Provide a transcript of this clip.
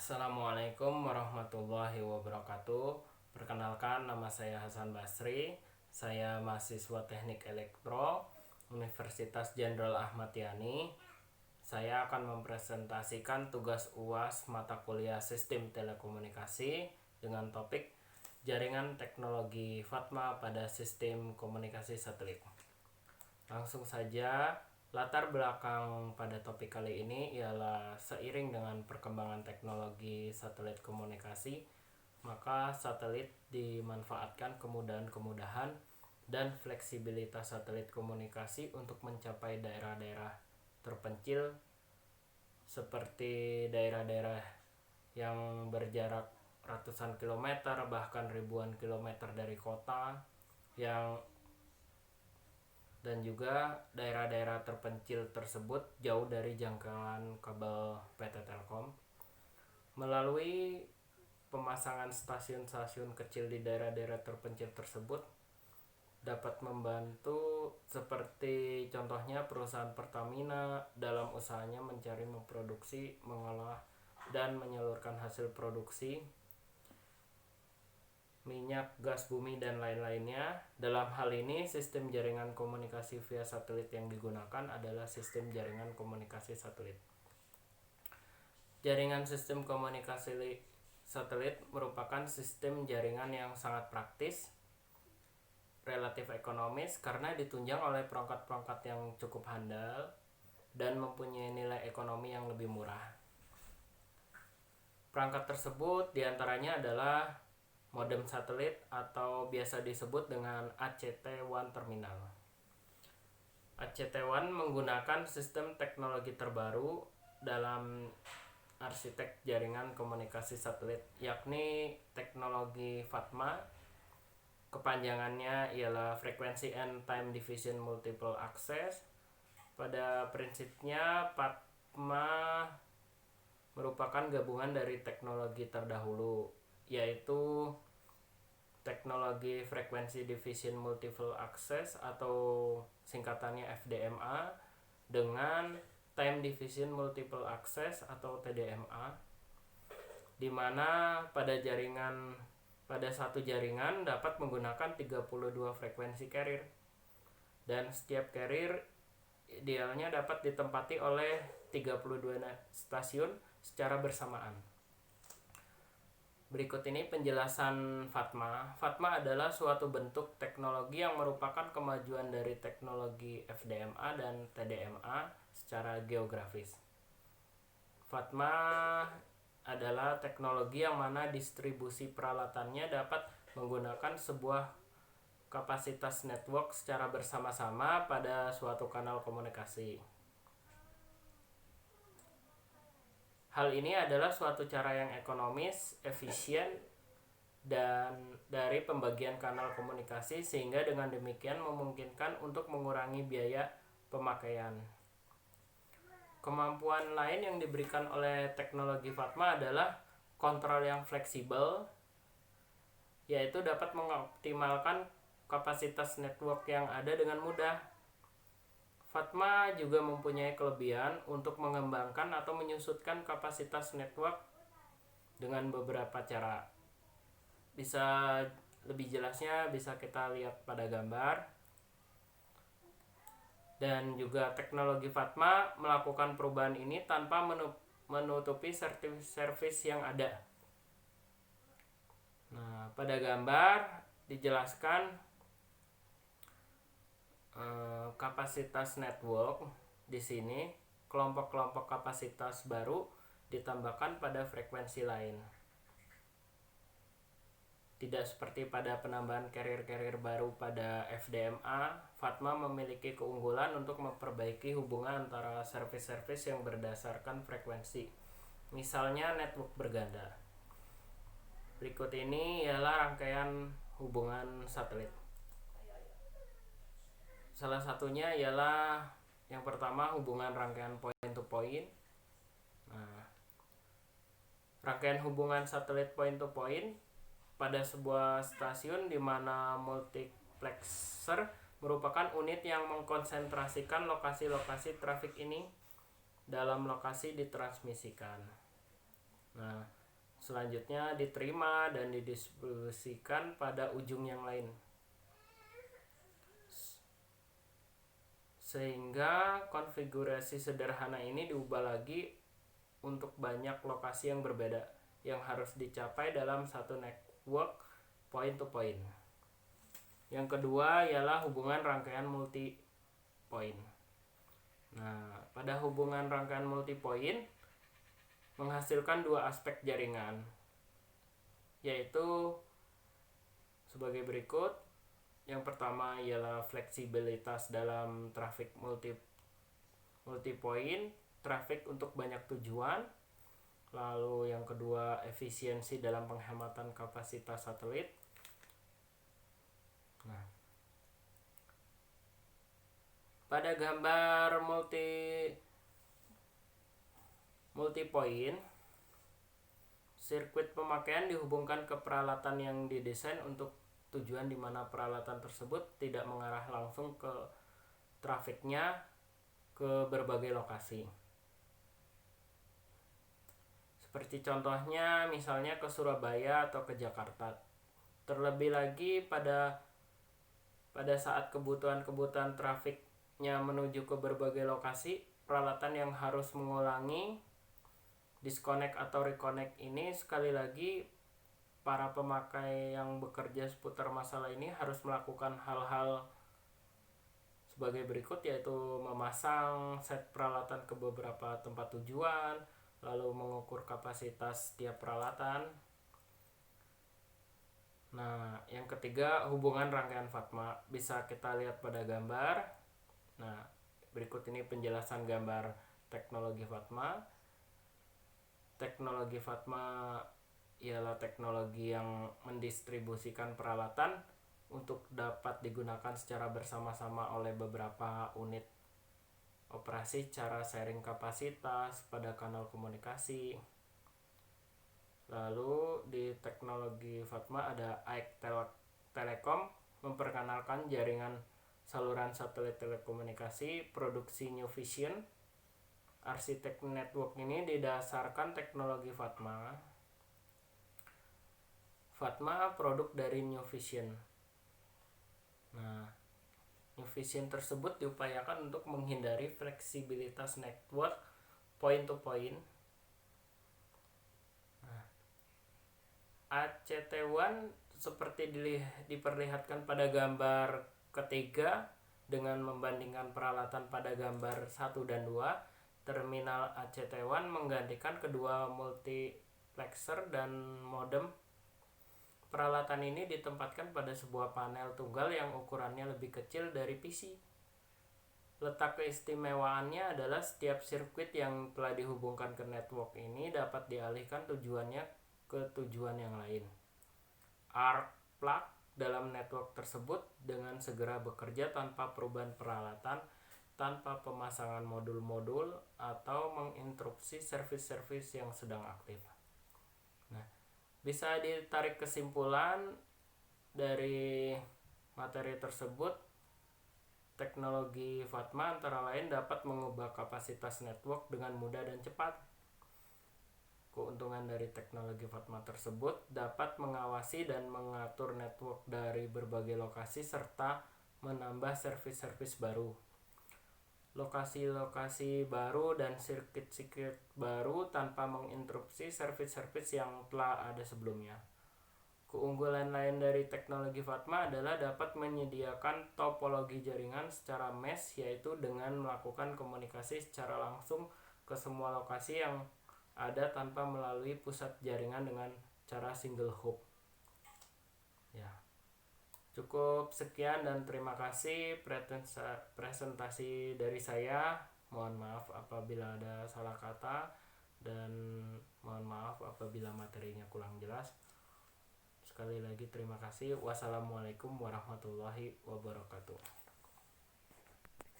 Assalamualaikum warahmatullahi wabarakatuh. Perkenalkan, nama saya Hasan Basri. Saya mahasiswa Teknik Elektro Universitas Jenderal Ahmad Yani. Saya akan mempresentasikan tugas UAS mata kuliah Sistem Telekomunikasi dengan topik Jaringan Teknologi FATMA pada Sistem Komunikasi Satelit. Langsung saja, latar belakang pada topik kali ini ialah seiring dengan perkembangan teknologi satelit komunikasi, maka satelit dimanfaatkan kemudahan-kemudahan dan fleksibilitas satelit komunikasi untuk mencapai daerah-daerah terpencil seperti daerah-daerah yang berjarak ratusan kilometer bahkan ribuan kilometer dari kota yang dan juga daerah-daerah terpencil tersebut jauh dari jangkauan kabel PT Telkom. Melalui pemasangan stasiun-stasiun kecil di daerah-daerah terpencil tersebut dapat membantu, seperti contohnya perusahaan Pertamina dalam usahanya mencari, memproduksi, mengolah, dan menyalurkan hasil produksi minyak, gas bumi, dan lain-lainnya. Dalam hal ini, sistem jaringan komunikasi via satelit yang digunakan adalah sistem jaringan komunikasi satelit. Jaringan sistem komunikasi satelit merupakan sistem jaringan yang sangat praktis, relatif ekonomis karena ditunjang oleh perangkat-perangkat yang cukup handal dan mempunyai nilai ekonomi yang lebih murah. Perangkat tersebut diantaranya adalah modem satelit atau biasa disebut dengan ACT1 terminal. ACT1 menggunakan sistem teknologi terbaru dalam arsitek jaringan komunikasi satelit, yakni teknologi FATMA. Kepanjangannya ialah Frequency and Time Division Multiple Access. Pada prinsipnya, FATMA merupakan gabungan dari teknologi terdahulu, yaitu teknologi Frequency Division Multiple Access atau singkatannya FDMA dengan Time Division Multiple Access atau TDMA, di mana pada satu jaringan dapat menggunakan 32 frekuensi carrier dan setiap carrier idealnya dapat ditempati oleh 32 stasiun secara bersamaan. Berikut ini penjelasan FATMA. FATMA adalah suatu bentuk teknologi yang merupakan kemajuan dari teknologi FDMA dan TDMA secara geografis. FATMA adalah teknologi yang mana distribusi peralatannya dapat menggunakan sebuah kapasitas network secara bersama-sama pada suatu kanal komunikasi. Hal ini adalah suatu cara yang ekonomis, efisien, dan dari pembagian kanal komunikasi sehingga dengan demikian memungkinkan untuk mengurangi biaya pemakaian. Kemampuan lain yang diberikan oleh teknologi FATMA adalah kontrol yang fleksibel, yaitu dapat mengoptimalkan kapasitas network yang ada dengan mudah. FATMA juga mempunyai kelebihan untuk mengembangkan atau menyusutkan kapasitas network dengan beberapa cara. Bisa lebih jelasnya bisa kita lihat pada gambar. Dan juga teknologi FATMA melakukan perubahan ini tanpa menutupi servis yang ada. Nah, pada gambar dijelaskan kapasitas network. Di sini kelompok-kelompok kapasitas baru ditambahkan pada frekuensi lain. Tidak seperti pada penambahan carrier-carrier baru pada FDMA, FATMA memiliki keunggulan untuk memperbaiki hubungan antara servis-servis yang berdasarkan frekuensi. Misalnya network berganda. Berikut ini ialah rangkaian hubungan satelit. Salah satunya ialah yang pertama hubungan rangkaian point to point. Nah, rangkaian hubungan satelit point to point pada sebuah stasiun di mana multiplexer merupakan unit yang mengkonsentrasikan lokasi-lokasi trafik ini dalam lokasi ditransmisikan. Nah, selanjutnya diterima dan didistribusikan pada ujung yang lain. Sehingga konfigurasi sederhana ini diubah lagi untuk banyak lokasi yang berbeda yang harus dicapai dalam satu network point to point. Yang kedua ialah hubungan rangkaian multi point. Nah, pada hubungan rangkaian multi point menghasilkan dua aspek jaringan, yaitu sebagai berikut. Yang pertama ialah fleksibilitas dalam traffic multi point, traffic untuk banyak tujuan. Lalu yang kedua, efisiensi dalam penghematan kapasitas satelit. Nah, pada gambar multi point, sirkuit pemakaian dihubungkan ke peralatan yang didesain untuk tujuan di mana peralatan tersebut tidak mengarah langsung ke trafiknya ke berbagai lokasi. Seperti contohnya misalnya ke Surabaya atau ke Jakarta. Terlebih lagi pada saat kebutuhan trafiknya menuju ke berbagai lokasi, peralatan yang harus mengulangi disconnect atau reconnect ini, sekali lagi para pemakai yang bekerja seputar masalah ini harus melakukan hal-hal sebagai berikut, yaitu memasang set peralatan ke beberapa tempat tujuan, lalu mengukur kapasitas setiap peralatan. Nah, yang ketiga, hubungan rangkaian FATMA bisa kita lihat pada gambar. Nah, berikut ini penjelasan gambar teknologi FATMA. Teknologi FATMA ialah teknologi yang mendistribusikan peralatan untuk dapat digunakan secara bersama-sama oleh beberapa unit operasi secara sharing kapasitas pada kanal komunikasi. Lalu di teknologi FATMA ada AEC Telekom memperkenalkan jaringan saluran satelit telekomunikasi produksi New Vision. Arsitek network ini didasarkan teknologi FATMA. FATMA produk dari New Vision. Nah, New Vision tersebut diupayakan untuk menghindari fleksibilitas network point to point. Nah, ACT1 seperti diperlihatkan pada gambar ketiga dengan membandingkan peralatan pada gambar 1 dan 2. Terminal ACT1 menggantikan kedua multiplexer dan modem. Peralatan ini ditempatkan pada sebuah panel tunggal yang ukurannya lebih kecil dari PC. Letak keistimewaannya adalah setiap sirkuit yang telah dihubungkan ke network ini dapat dialihkan tujuannya ke tujuan yang lain. Arc plug dalam network tersebut dengan segera bekerja tanpa perubahan peralatan, tanpa pemasangan modul-modul atau menginterupsi servis-servis yang sedang aktif. Nah, bisa ditarik kesimpulan dari materi tersebut, teknologi FATMA antara lain dapat mengubah kapasitas network dengan mudah dan cepat. Keuntungan dari teknologi FATMA tersebut dapat mengawasi dan mengatur network dari berbagai lokasi serta menambah servis-servis baru, lokasi-lokasi baru dan sirkuit-sirkuit baru tanpa menginterupsi servis-servis yang telah ada sebelumnya. Keunggulan lain dari teknologi FATMA adalah dapat menyediakan topologi jaringan secara mesh, yaitu dengan melakukan komunikasi secara langsung ke semua lokasi yang ada tanpa melalui pusat jaringan dengan cara single hop. Ya. Cukup sekian dan terima kasih presentasi dari saya. Mohon maaf apabila ada salah kata dan mohon maaf apabila materinya kurang jelas. Sekali lagi terima kasih. Wassalamualaikum warahmatullahi wabarakatuh.